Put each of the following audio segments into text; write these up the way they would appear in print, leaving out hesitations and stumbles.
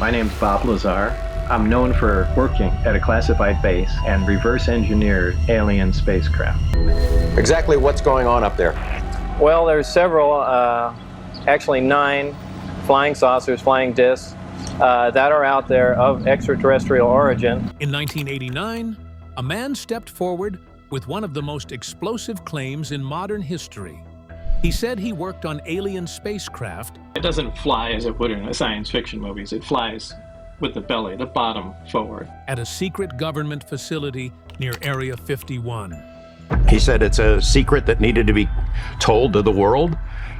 My name's Bob Lazar. I'm known for working at a classified base and reverse engineered alien spacecraft. Exactly what's going on up there? Well, there's several, actually 9 flying saucers, flying discs, that are out there of extraterrestrial origin. In 1989, a man stepped forward with one of the most explosive claims in modern history. He said he worked on alien spacecraft. It doesn't fly as it would in the science fiction movies. It flies with the belly, the bottom forward. At a secret government facility near Area 51. He said it's a secret that needed to be told to the world,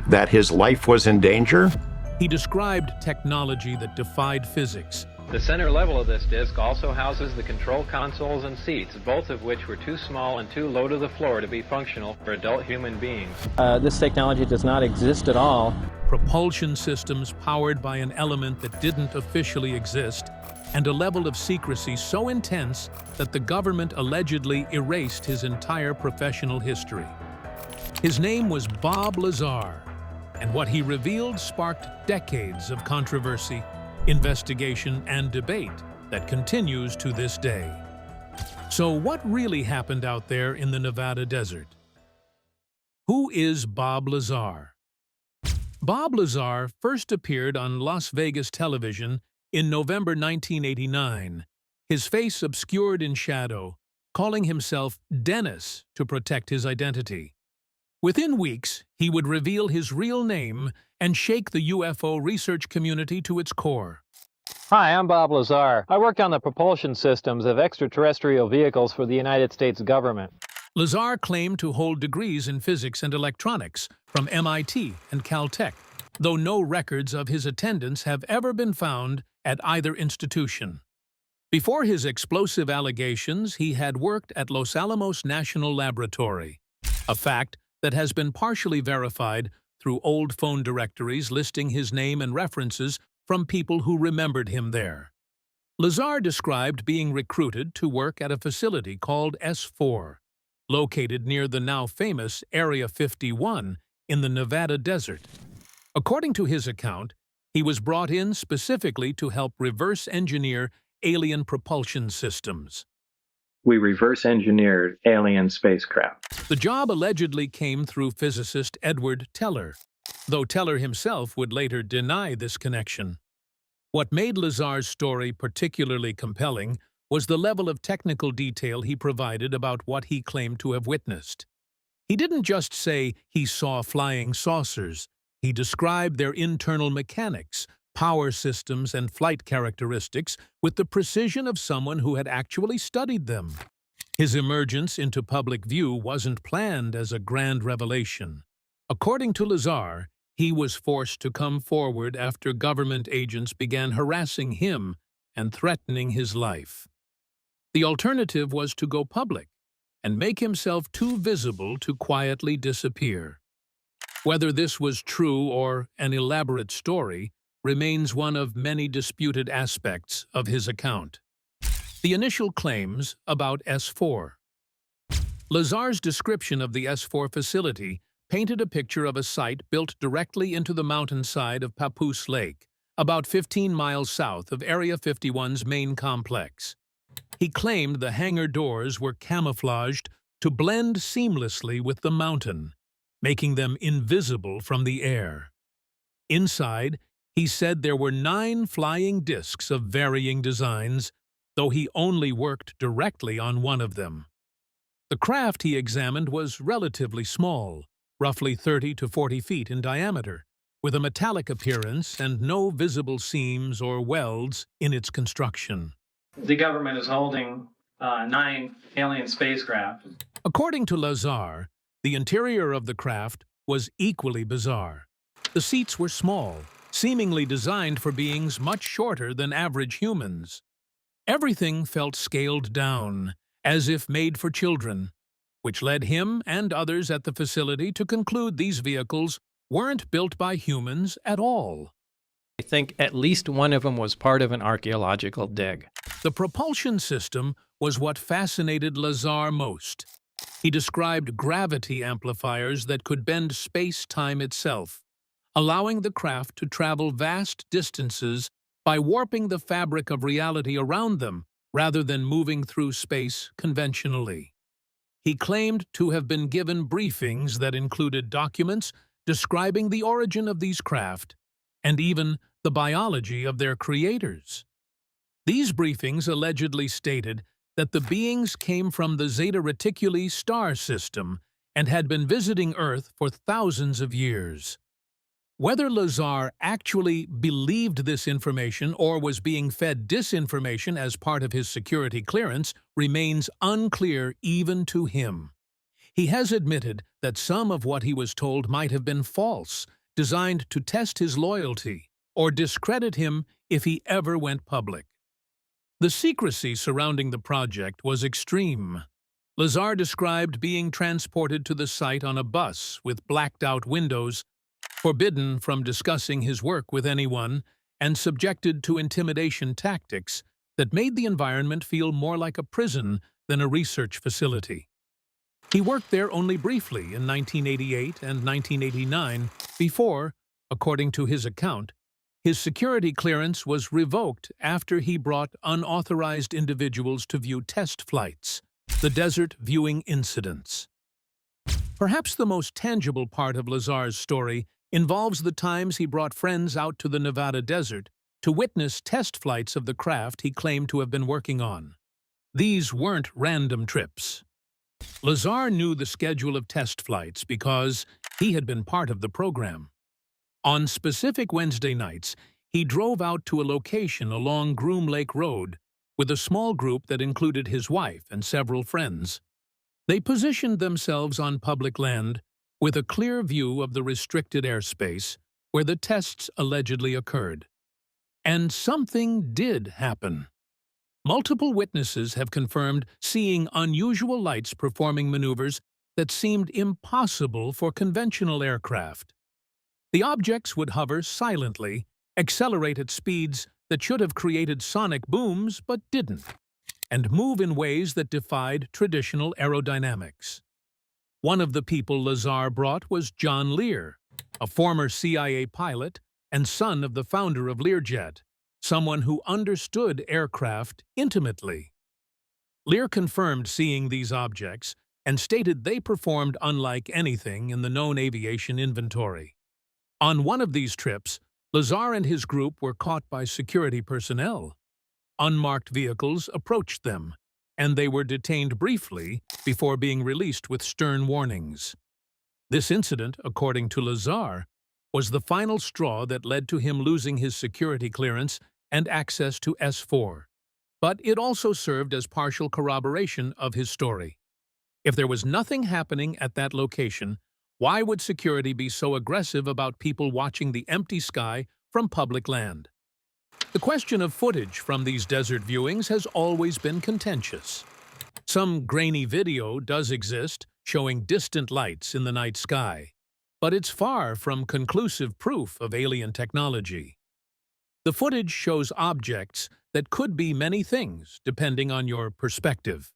that his life was in danger. He described technology that defied physics. The center level of this disc also houses the control consoles and seats, both of which were too small and too low to the floor to be functional for adult human beings. This technology does not exist at all. Propulsion systems powered by an element that didn't officially exist, and a level of secrecy so intense that the government allegedly erased his entire professional history. His name was Bob Lazar, and what he revealed sparked decades of controversy, investigation, and debate that continues to this day. So what really happened out there in the Nevada desert? Who is Bob Lazar? Bob Lazar first appeared on Las Vegas television in November 1989, his face obscured in shadow, calling himself Dennis to protect his identity. Within weeks, he would reveal his real name and shake the UFO research community to its core. Hi, I'm Bob Lazar. I work on the propulsion systems of extraterrestrial vehicles for the United States government. Lazar claimed to hold degrees in physics and electronics from MIT and Caltech, though no records of his attendance have ever been found at either institution. Before his explosive allegations, he had worked at Los Alamos National Laboratory, a fact that has been partially verified through old phone directories listing his name and references from people who remembered him there. Lazar described being recruited to work at a facility called S4, located near the now famous Area 51 in the Nevada desert. According to his account, he was brought in specifically to help reverse engineer alien propulsion systems. We reverse engineered alien spacecraft. The job allegedly came through physicist Edward Teller, though Teller himself would later deny this connection. What made Lazar's story particularly compelling was the level of technical detail he provided about what he claimed to have witnessed. He didn't just say he saw flying saucers. He described their internal mechanics, power systems, and flight characteristics with the precision of someone who had actually studied them. His emergence into public view wasn't planned as a grand revelation. According to Lazar, he was forced to come forward after government agents began harassing him and threatening his life. The alternative was to go public and make himself too visible to quietly disappear. Whether this was true or an elaborate story remains one of many disputed aspects of his account. The initial claims about S4. Lazar's description of the S4 facility painted a picture of a site built directly into the mountainside of Papoose Lake, about 15 miles south of Area 51's main complex. He claimed the hangar doors were camouflaged to blend seamlessly with the mountain, making them invisible from the air. Inside, he said there were 9 flying discs of varying designs, though he only worked directly on one of them. The craft he examined was relatively small, roughly 30 to 40 feet in diameter, with a metallic appearance and no visible seams or welds in its construction. The government is holding 9 alien spacecraft. According to Lazar, the interior of the craft was equally bizarre. The seats were small, seemingly designed for beings much shorter than average humans. Everything felt scaled down, as if made for children, which led him and others at the facility to conclude these vehicles weren't built by humans at all. I think at least one of them was part of an archaeological dig. The propulsion system was what fascinated Lazar most. He described gravity amplifiers that could bend space-time itself, allowing the craft to travel vast distances by warping the fabric of reality around them rather than moving through space conventionally. He claimed to have been given briefings that included documents describing the origin of these craft and even the biology of their creators. These briefings allegedly stated that the beings came from the Zeta Reticuli star system and had been visiting Earth for thousands of years. Whether Lazar actually believed this information or was being fed disinformation as part of his security clearance remains unclear even to him. He has admitted that some of what he was told might have been false, designed to test his loyalty or discredit him if he ever went public. The secrecy surrounding the project was extreme. Lazar described being transported to the site on a bus with blacked-out windows, forbidden from discussing his work with anyone, and subjected to intimidation tactics that made the environment feel more like a prison than a research facility. He worked there only briefly in 1988 and 1989 before, according to his account, his security clearance was revoked after he brought unauthorized individuals to view test flights, the desert viewing incidents. Perhaps the most tangible part of Lazar's story involves the times he brought friends out to the Nevada desert to witness test flights of the craft he claimed to have been working on. These weren't random trips. Lazar knew the schedule of test flights because he had been part of the program. On specific Wednesday nights, he drove out to a location along Groom Lake Road with a small group that included his wife and several friends. They positioned themselves on public land with a clear view of the restricted airspace where the tests allegedly occurred. And something did happen. Multiple witnesses have confirmed seeing unusual lights performing maneuvers that seemed impossible for conventional aircraft. The objects would hover silently, accelerate at speeds that should have created sonic booms but didn't, and move in ways that defied traditional aerodynamics. One of the people Lazar brought was John Lear, a former CIA pilot and son of the founder of Learjet, someone who understood aircraft intimately. Lear confirmed seeing these objects and stated they performed unlike anything in the known aviation inventory. On one of these trips, Lazar and his group were caught by security personnel. Unmarked vehicles approached them, and they were detained briefly before being released with stern warnings. This incident, according to Lazar, was the final straw that led to him losing his security clearance and access to S4. But it also served as partial corroboration of his story. If there was nothing happening at that location, why would security be so aggressive about people watching the empty sky from public land? The question of footage from these desert viewings has always been contentious. Some grainy video does exist, showing distant lights in the night sky, but it's far from conclusive proof of alien technology. The footage shows objects that could be many things, depending on your perspective.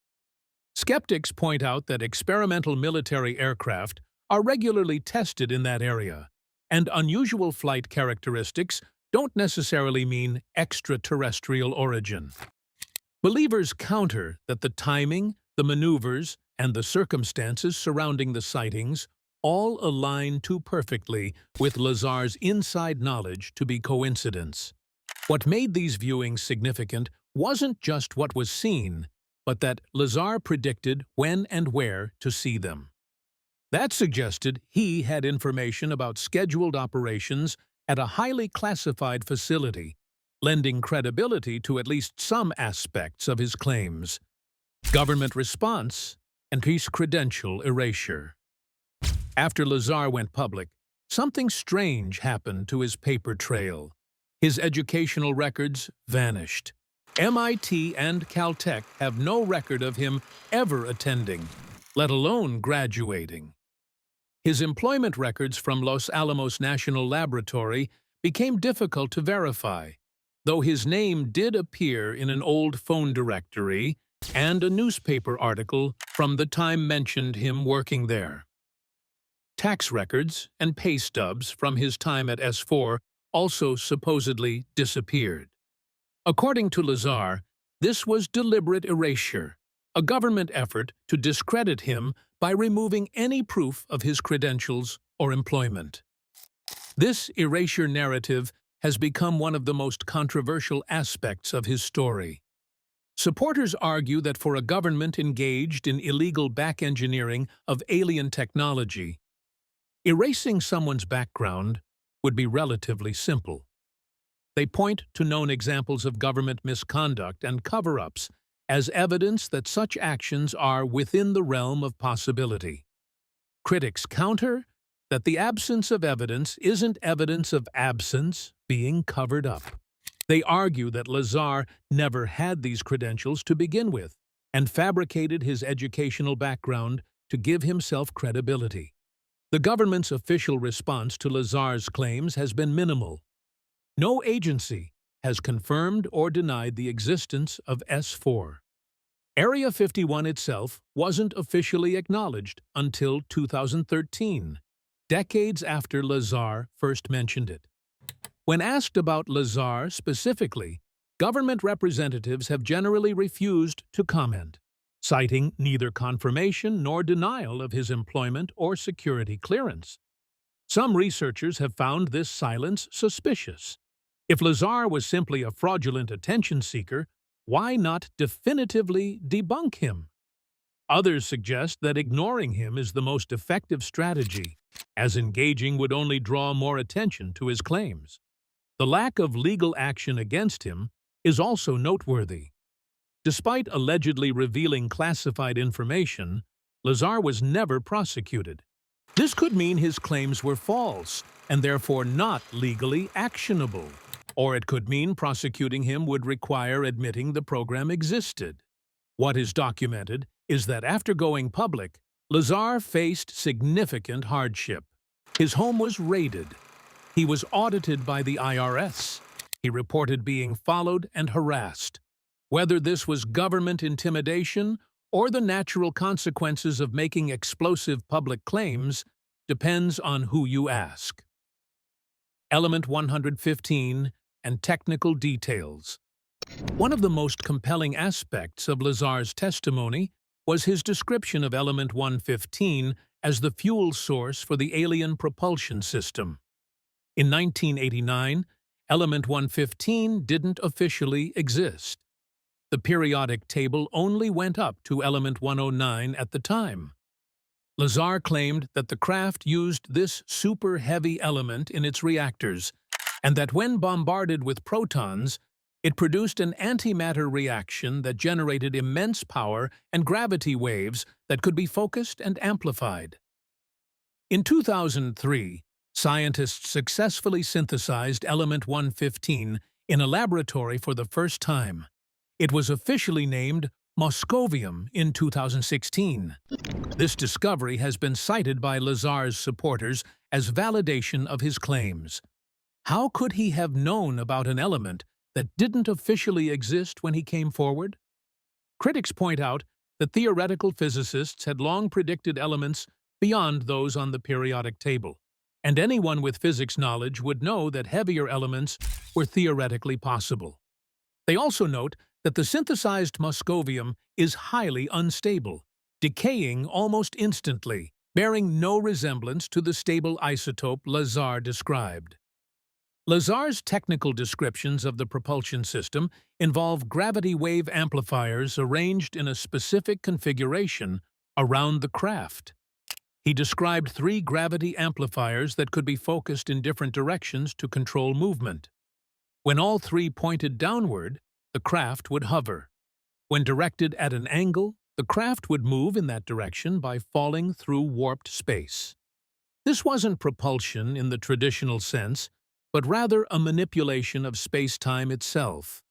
Skeptics point out that experimental military aircraft are regularly tested in that area, and unusual flight characteristics don't necessarily mean extraterrestrial origin. Believers counter that the timing, the maneuvers, and the circumstances surrounding the sightings all align too perfectly with Lazar's inside knowledge to be coincidence. What made these viewings significant wasn't just what was seen, but that Lazar predicted when and where to see them. That suggested he had information about scheduled operations at a highly classified facility, lending credibility to at least some aspects of his claims. Government response and peace credential erasure. After Lazar went public, something strange happened to his paper trail. His educational records vanished. MIT and Caltech have no record of him ever attending, let alone graduating. His employment records from Los Alamos National Laboratory became difficult to verify, though his name did appear in an old phone directory and a newspaper article from the time mentioned him working there. Tax records and pay stubs from his time at S4 also supposedly disappeared. According to Lazar, this was deliberate erasure, a government effort to discredit him by removing any proof of his credentials or employment. This erasure narrative has become one of the most controversial aspects of his story. Supporters argue that for a government engaged in illegal back-engineering of alien technology, erasing someone's background would be relatively simple. They point to known examples of government misconduct and cover-ups as evidence that such actions are within the realm of possibility. Critics counter that the absence of evidence isn't evidence of absence being covered up. They argue that Lazar never had these credentials to begin with and fabricated his educational background to give himself credibility. The government's official response to Lazar's claims has been minimal. No agency has confirmed or denied the existence of S4. Area 51 itself wasn't officially acknowledged until 2013, decades after Lazar first mentioned it. When asked about Lazar specifically, government representatives have generally refused to comment, citing neither confirmation nor denial of his employment or security clearance. Some researchers have found this silence suspicious. If Lazar was simply a fraudulent attention seeker, why not definitively debunk him? Others suggest that ignoring him is the most effective strategy, as engaging would only draw more attention to his claims. The lack of legal action against him is also noteworthy. Despite allegedly revealing classified information, Lazar was never prosecuted. This could mean his claims were false and therefore not legally actionable, or it could mean prosecuting him would require admitting the program existed. What is documented is that after going public, Lazar faced significant hardship. His home was raided. He was audited by the IRS. He reported being followed and harassed. Whether this was government intimidation or the natural consequences of making explosive public claims depends on who you ask. Element 115 and technical details. One of the most compelling aspects of Lazar's testimony was his description of Element 115 as the fuel source for the alien propulsion system. In 1989, Element 115 didn't officially exist. The periodic table only went up to Element 109 at the time. Lazar claimed that the craft used this super-heavy element in its reactors, and that when bombarded with protons, it produced an antimatter reaction that generated immense power and gravity waves that could be focused and amplified. In 2003, scientists successfully synthesized Element 115 in a laboratory for the first time. It was officially named Moscovium in 2016. This discovery has been cited by Lazar's supporters as validation of his claims. How could he have known about an element that didn't officially exist when he came forward? Critics point out that theoretical physicists had long predicted elements beyond those on the periodic table, and anyone with physics knowledge would know that heavier elements were theoretically possible. They also note that the synthesized Moscovium is highly unstable, decaying almost instantly, bearing no resemblance to the stable isotope Lazar described. Lazar's technical descriptions of the propulsion system involve gravity wave amplifiers arranged in a specific configuration around the craft. He described 3 gravity amplifiers that could be focused in different directions to control movement. When all 3 pointed downward, the craft would hover. When directed at an angle, the craft would move in that direction by falling through warped space. This wasn't propulsion in the traditional sense, but rather a manipulation of space-time itself.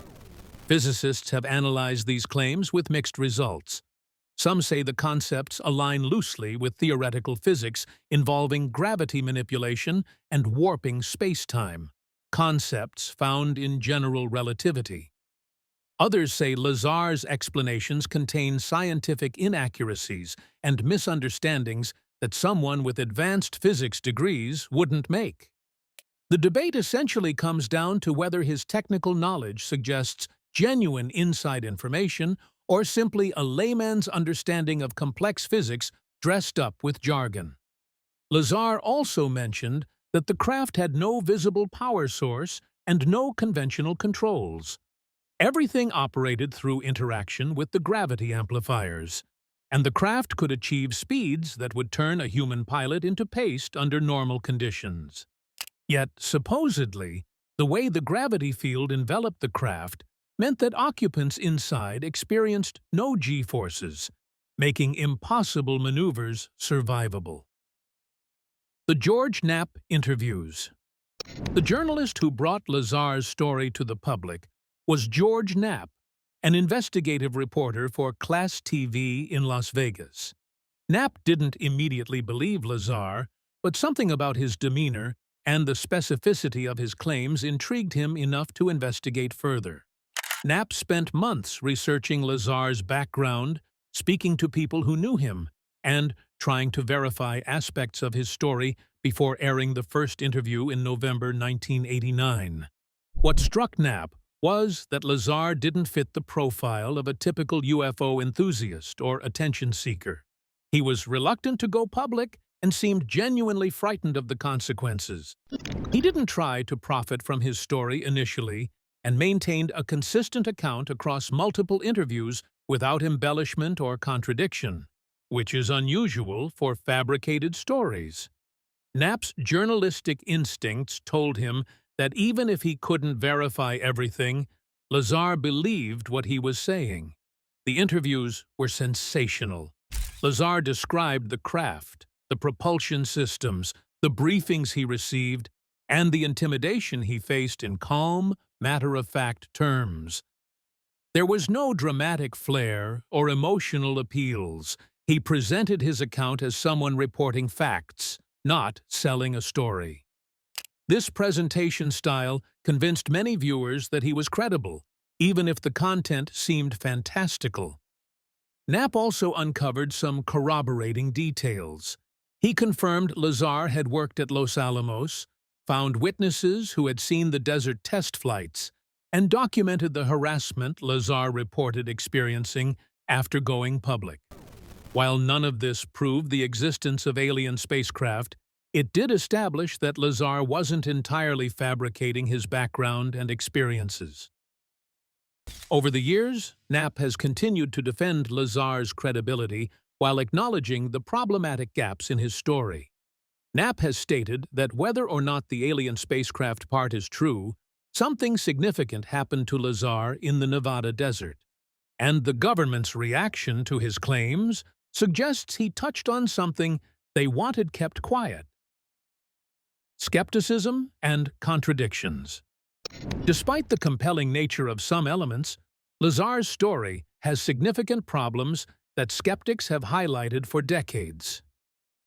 Physicists have analyzed these claims with mixed results. Some say the concepts align loosely with theoretical physics involving gravity manipulation and warping space-time, concepts found in general relativity. Others say Lazar's explanations contain scientific inaccuracies and misunderstandings that someone with advanced physics degrees wouldn't make. The debate essentially comes down to whether his technical knowledge suggests genuine inside information or simply a layman's understanding of complex physics dressed up with jargon. Lazar also mentioned that the craft had no visible power source and no conventional controls. Everything operated through interaction with the gravity amplifiers, and the craft could achieve speeds that would turn a human pilot into paste under normal conditions. Yet, supposedly, the way the gravity field enveloped the craft meant that occupants inside experienced no G-forces, making impossible maneuvers survivable. The George Knapp interviews. The journalist who brought Lazar's story to the public was George Knapp, an investigative reporter for Class TV in Las Vegas. Knapp didn't immediately believe Lazar, but something about his demeanor and the specificity of his claims intrigued him enough to investigate further. Knapp spent months researching Lazar's background, speaking to people who knew him, and trying to verify aspects of his story before airing the first interview in November 1989. What struck Knapp was that Lazar didn't fit the profile of a typical UFO enthusiast or attention seeker. He was reluctant to go public and seemed genuinely frightened of the consequences. He didn't try to profit from his story initially and maintained a consistent account across multiple interviews without embellishment or contradiction, which is unusual for fabricated stories. Knapp's journalistic instincts told him that even if he couldn't verify everything, Lazar believed what he was saying. The interviews were sensational. Lazar described the craft, the propulsion systems, the briefings he received, and the intimidation he faced in calm, matter-of-fact terms. There was no dramatic flair or emotional appeals. He presented his account as someone reporting facts, not selling a story. This presentation style convinced many viewers that he was credible, even if the content seemed fantastical. Knapp also uncovered some corroborating details. He confirmed Lazar had worked at Los Alamos, found witnesses who had seen the desert test flights, and documented the harassment Lazar reported experiencing after going public. While none of this proved the existence of alien spacecraft, it did establish that Lazar wasn't entirely fabricating his background and experiences. Over the years, Knapp has continued to defend Lazar's credibility while acknowledging the problematic gaps in his story. Knapp has stated that whether or not the alien spacecraft part is true, something significant happened to Lazar in the Nevada desert, and the government's reaction to his claims suggests he touched on something they wanted kept quiet. Skepticism and contradictions. Despite the compelling nature of some elements, Lazar's story has significant problems that skeptics have highlighted for decades.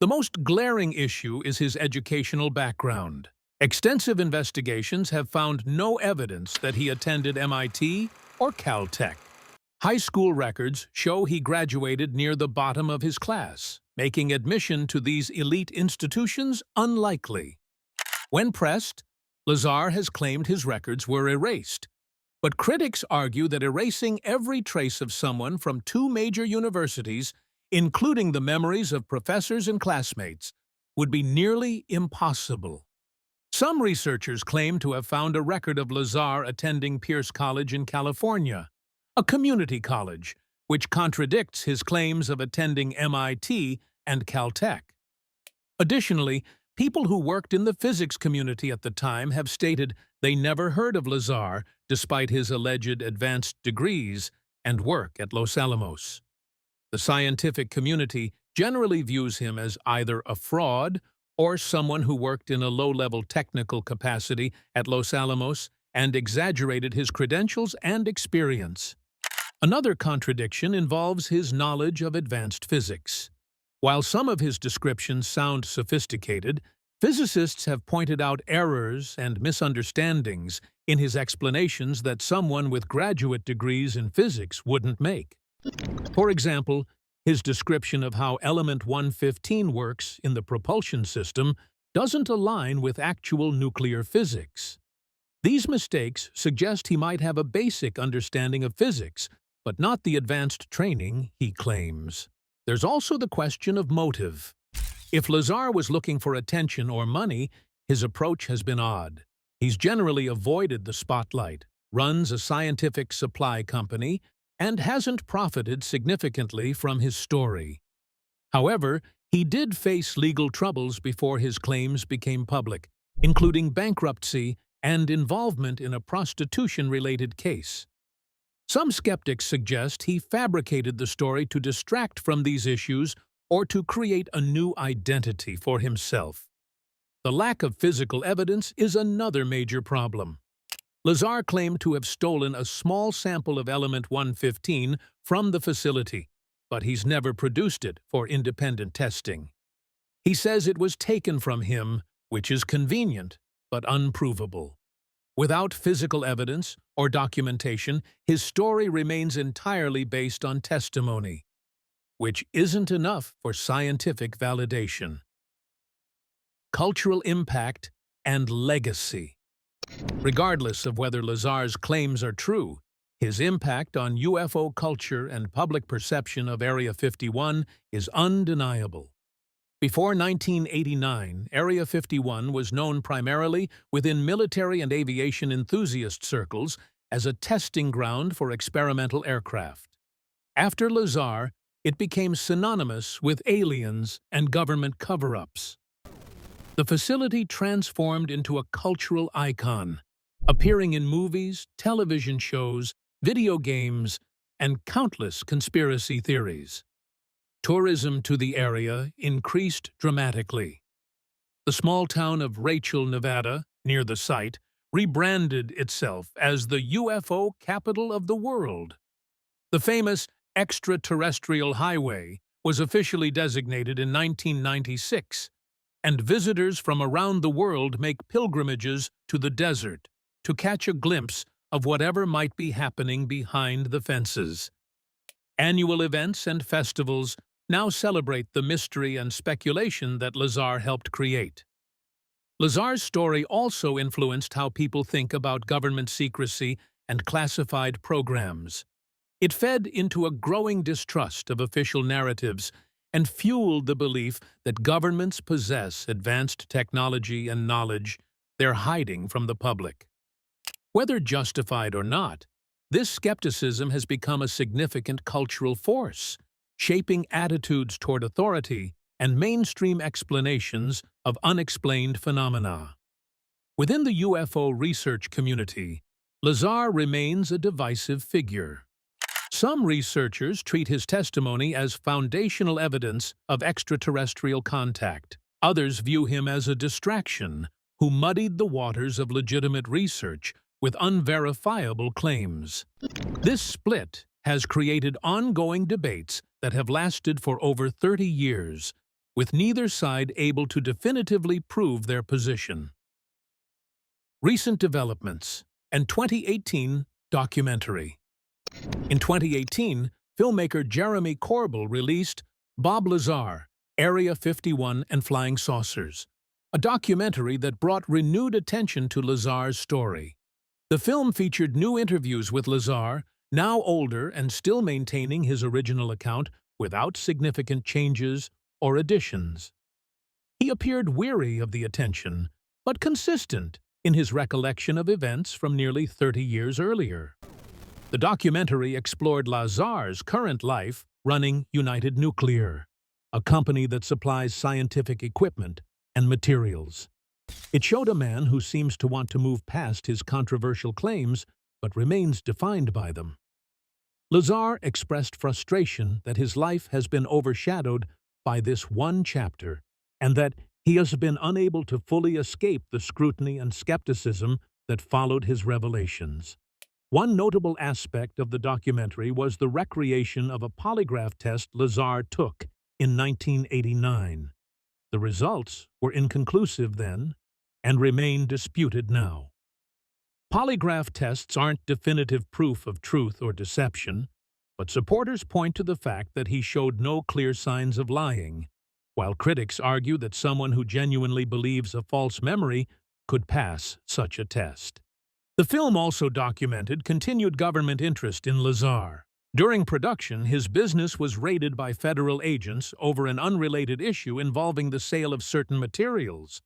The most glaring issue is his educational background. Extensive investigations have found no evidence that he attended MIT or Caltech. High school records show he graduated near the bottom of his class, making admission to these elite institutions unlikely. When pressed, Lazar has claimed his records were erased, but critics argue that erasing every trace of someone from two major universities, including the memories of professors and classmates, would be nearly impossible. Some researchers claim to have found a record of Lazar attending Pierce College in California, a community college, which contradicts his claims of attending MIT and Caltech. Additionally, people who worked in the physics community at the time have stated they never heard of Lazar despite his alleged advanced degrees and work at Los Alamos. The scientific community generally views him as either a fraud or someone who worked in a low-level technical capacity at Los Alamos and exaggerated his credentials and experience. Another contradiction involves his knowledge of advanced physics. While some of his descriptions sound sophisticated, physicists have pointed out errors and misunderstandings in his explanations that someone with graduate degrees in physics wouldn't make. For example, his description of how element 115 works in the propulsion system doesn't align with actual nuclear physics. These mistakes suggest he might have a basic understanding of physics, but not the advanced training he claims. There's also the question of motive. If Lazar was looking for attention or money, his approach has been odd. He's generally avoided the spotlight, runs a scientific supply company, and hasn't profited significantly from his story. However, he did face legal troubles before his claims became public, including bankruptcy and involvement in a prostitution-related case. Some skeptics suggest he fabricated the story to distract from these issues or to create a new identity for himself. The lack of physical evidence is another major problem. Lazar claimed to have stolen a small sample of element 115 from the facility, but he's never produced it for independent testing. He says it was taken from him, which is convenient, but unprovable. Without physical evidence or documentation, his story remains entirely based on testimony, which isn't enough for scientific validation. Cultural impact and legacy. Regardless of whether Lazar's claims are true, his impact on UFO culture and public perception of Area 51 is undeniable. Before 1989, Area 51 was known primarily within military and aviation enthusiast circles as a testing ground for experimental aircraft. After Lazar, it became synonymous with aliens and government cover-ups. The facility transformed into a cultural icon, appearing in movies, television shows, video games, and countless conspiracy theories. Tourism to the area increased dramatically. The small town of Rachel, Nevada, near the site, rebranded itself as the UFO capital of the world. The famous extraterrestrial highway was officially designated in 1996, and visitors from around the world make pilgrimages to the desert to catch a glimpse of whatever might be happening behind the fences. Annual events and festivals now celebrate the mystery and speculation that Lazar helped create. Lazar's story also influenced how people think about government secrecy and classified programs. It fed into a growing distrust of official narratives and fueled the belief that governments possess advanced technology and knowledge they're hiding from the public. Whether justified or not, this skepticism has become a significant cultural force, shaping attitudes toward authority and mainstream explanations of unexplained phenomena. Within the UFO research community, Lazar remains a divisive figure. Some researchers treat his testimony as foundational evidence of extraterrestrial contact. Others view him as a distraction who muddied the waters of legitimate research with unverifiable claims. This split has created ongoing debates that have lasted for over 30 years, with neither side able to definitively prove their position. Recent developments and 2018 documentary. In 2018, filmmaker Jeremy Corbell released Bob Lazar, Area 51 and Flying Saucers, a documentary that brought renewed attention to Lazar's story. The film featured new interviews with Lazar, now older and still maintaining his original account without significant changes or additions. He appeared weary of the attention, but consistent in his recollection of events from nearly 30 years earlier. The documentary explored Lazar's current life running United Nuclear, a company that supplies scientific equipment and materials. It showed a man who seems to want to move past his controversial claims but remains defined by them. Lazar expressed frustration that his life has been overshadowed by this one chapter and that he has been unable to fully escape the scrutiny and skepticism that followed his revelations. One notable aspect of the documentary was the recreation of a polygraph test Lazar took in 1989. The results were inconclusive then and remain disputed now. Polygraph tests aren't definitive proof of truth or deception, but supporters point to the fact that he showed no clear signs of lying, while critics argue that someone who genuinely believes a false memory could pass such a test. The film also documented continued government interest in Lazar. During production, his business was raided by federal agents over an unrelated issue involving the sale of certain materials.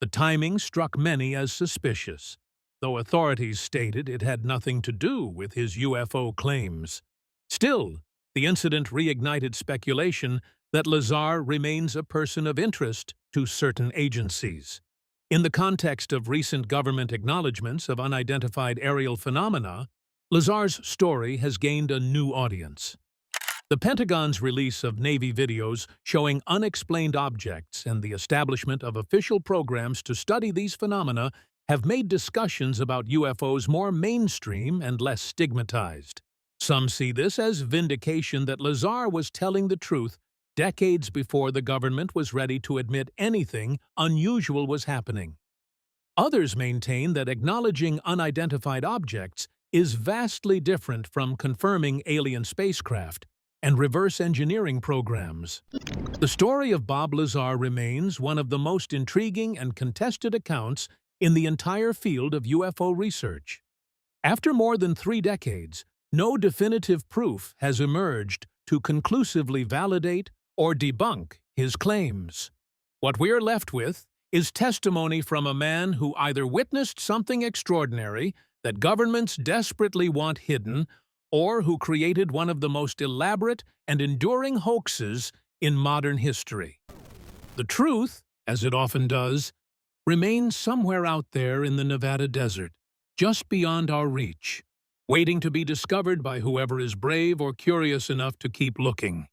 The timing struck many as suspicious, though authorities stated it had nothing to do with his UFO claims. Still, the incident reignited speculation that Lazar remains a person of interest to certain agencies. In the context of recent government acknowledgments of unidentified aerial phenomena, Lazar's story has gained a new audience. The Pentagon's release of Navy videos showing unexplained objects and the establishment of official programs to study these phenomena have made discussions about UFOs more mainstream and less stigmatized. Some see this as vindication that Lazar was telling the truth decades before the government was ready to admit anything unusual was happening. Others maintain that acknowledging unidentified objects is vastly different from confirming alien spacecraft and reverse engineering programs. The story of Bob Lazar remains one of the most intriguing and contested accounts in the entire field of UFO research. After more than 3 decades, no definitive proof has emerged to conclusively validate or debunk his claims. What we're left with is testimony from a man who either witnessed something extraordinary that governments desperately want hidden, or who created one of the most elaborate and enduring hoaxes in modern history. The truth, as it often does, remains somewhere out there in the Nevada desert, just beyond our reach, waiting to be discovered by whoever is brave or curious enough to keep looking.